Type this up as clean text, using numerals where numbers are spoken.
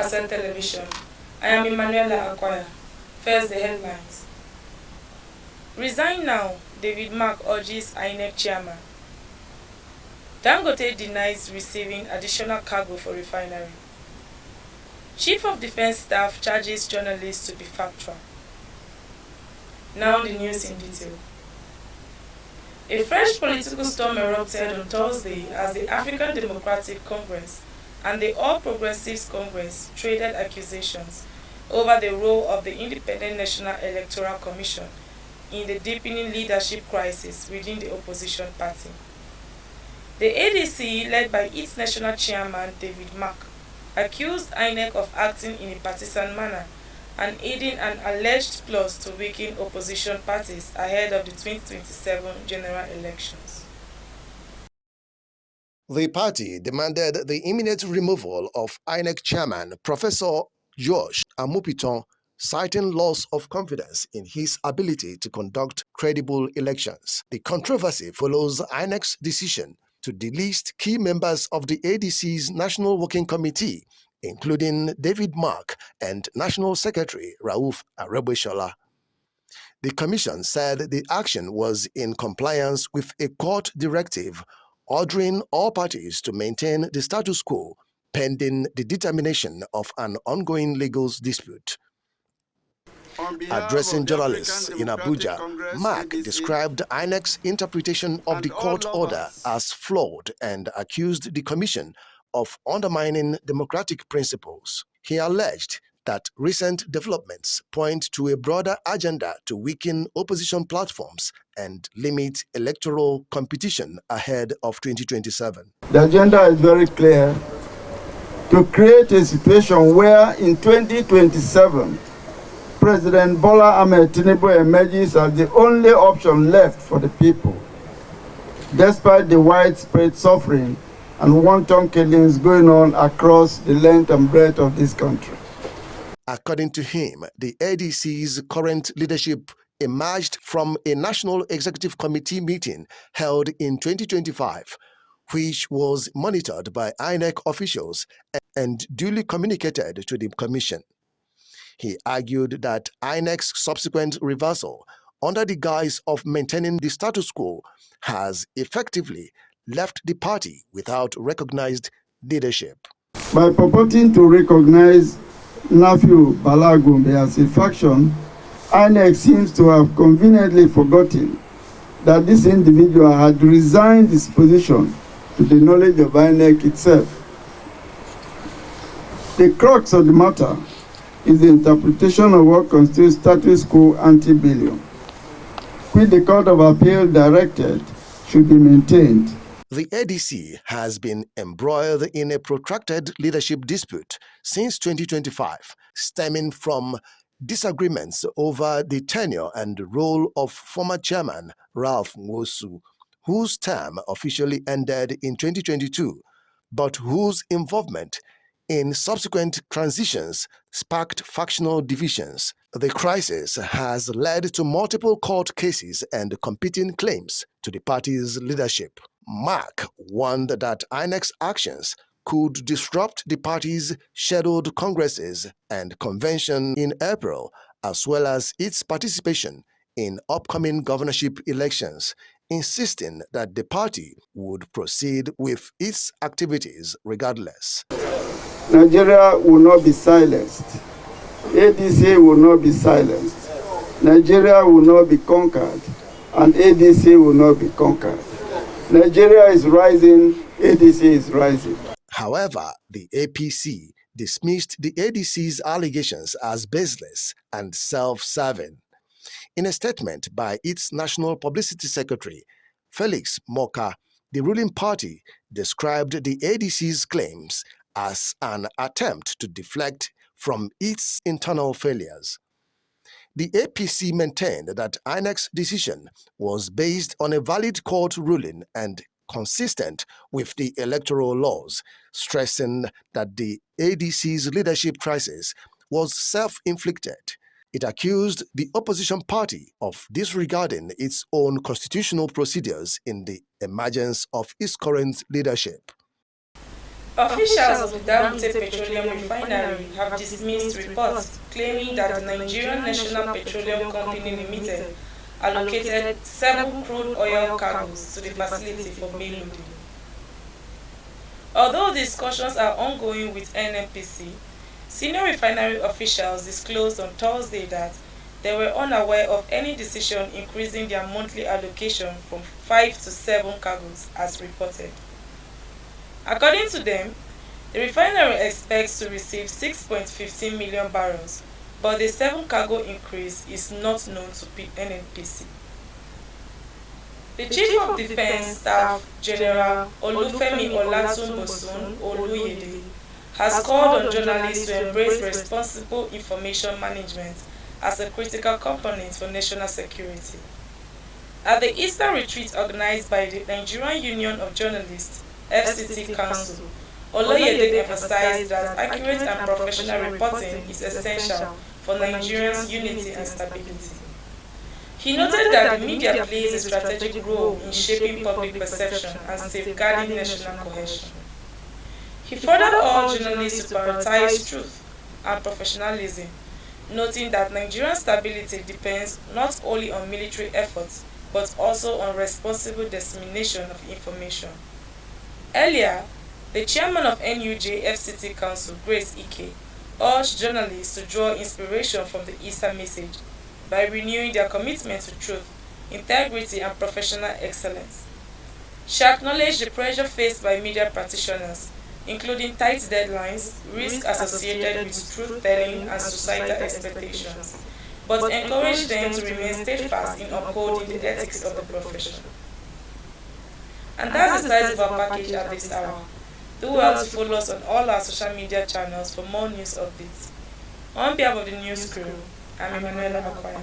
Ascent Television. I am Emmanuela Akwaya. First, the headlines. Resign now, David Mark urges Inec chairman. Dangote denies receiving additional cargo for refinery. Chief of Defense Staff charges journalists to be factual. Now the news in detail. A fresh political storm erupted on Thursday as the African Democratic Congress and the All Progressives Congress traded accusations over the role of the Independent National Electoral Commission in the deepening leadership crisis within the opposition party. The ADC, led by its national chairman David Mark, accused Inec of acting in a partisan manner and aiding an alleged plot to weaken opposition parties ahead of the 2027 general elections. The party demanded the imminent removal of Inec chairman Professor Josh Amupiton, citing loss of confidence in his ability to conduct credible elections. The controversy follows Inec's decision to delist key members of the ADC's National Working Committee, including David Mark and National Secretary Rauf Aregbesola. The commission said the action was in compliance with a court directive ordering all parties to maintain the status quo pending the determination of an ongoing legal dispute. Addressing journalists in Abuja, Mark described INEC's interpretation of the court order as flawed and accused the commission of undermining democratic principles. He alleged that recent developments point to a broader agenda to weaken opposition platforms and limit electoral competition ahead of 2027. The agenda is very clear: to create a situation where in 2027, President Bola Ahmed Tinubu emerges as the only option left for the people, despite the widespread suffering and wanton killings going on across the length and breadth of this country. According to him, the ADC's current leadership emerged from a National Executive Committee meeting held in 2025, which was monitored by INEC officials and duly communicated to the Commission. He argued that INEC's subsequent reversal, under the guise of maintaining the status quo, has effectively left the party without recognized leadership. By purporting to recognize Nafiu Bala Gombe as a faction, INEC seems to have conveniently forgotten that this individual had resigned his position to the knowledge of INEC itself. The crux of the matter is the interpretation of what constitutes status quo ante bellum, which the Court of Appeal directed should be maintained. The ADC has been embroiled in a protracted leadership dispute since 2025, stemming from disagreements over the tenure and role of former chairman Ralph Nwosu, whose term officially ended in 2022, but whose involvement in subsequent transitions sparked factional divisions. The crisis has led to multiple court cases and competing claims to the party's leadership. Mark warned that INEC's actions could disrupt the party's scheduled congresses and convention in April, as well as its participation in upcoming governorship elections, insisting that the party would proceed with its activities regardless. Nigeria will not be silenced. ADC will not be silenced. Nigeria will not be conquered, and ADC will not be conquered. Nigeria is rising, ADC is rising. However, the APC dismissed the ADC's allegations as baseless and self-serving. In a statement by its National Publicity Secretary, Felix Moka, the ruling party described the ADC's claims as an attempt to deflect from its internal failures. The APC maintained that INEC's decision was based on a valid court ruling and consistent with the electoral laws, stressing that the ADC's leadership crisis was self-inflicted. It accused the opposition party of disregarding its own constitutional procedures in the emergence of its current leadership. Officials of the Dangote Petroleum Refinery have dismissed reports claiming that the Nigerian National Petroleum Company Limited allocated 7 crude oil cargoes to the facility for mail loading. Although discussions are ongoing with NNPC, senior refinery officials disclosed on Thursday that they were unaware of any decision increasing their monthly allocation from 5 to 7 cargoes as reported. According to them, the refinery expects to receive 6.15 million barrels, but the 7 cargo increase is not known to NNPC. The Chief of Defense Staff General Olufemi Olatunbosun Oluyede has called on journalists to embrace responsible information management as a critical component for national security. At the Easter retreat organized by the Nigerian Union of Journalists, FCT Council, Oluyede emphasized that accurate and professional reporting is essential for Nigerians' unity and stability. He noted that the media plays a strategic role in shaping public perception and safeguarding national cohesion. He further urged journalists to prioritize truth and professionalism, noting that Nigerian stability depends not only on military efforts but also on responsible dissemination of information. Earlier, the chairman of NUJ FCT Council, Grace Ike, urged journalists to draw inspiration from the Easter message by renewing their commitment to truth, integrity, and professional excellence. She acknowledged the pressure faced by media practitioners, including tight deadlines, risks associated with truth-telling, and societal expectations, but encouraged them to remain steadfast in upholding the ethics of the profession. And that's the size of our package at this hour. Do well to follow us on all our social media channels for more news updates. On behalf of the news crew, I'm Emanuela Makwaya.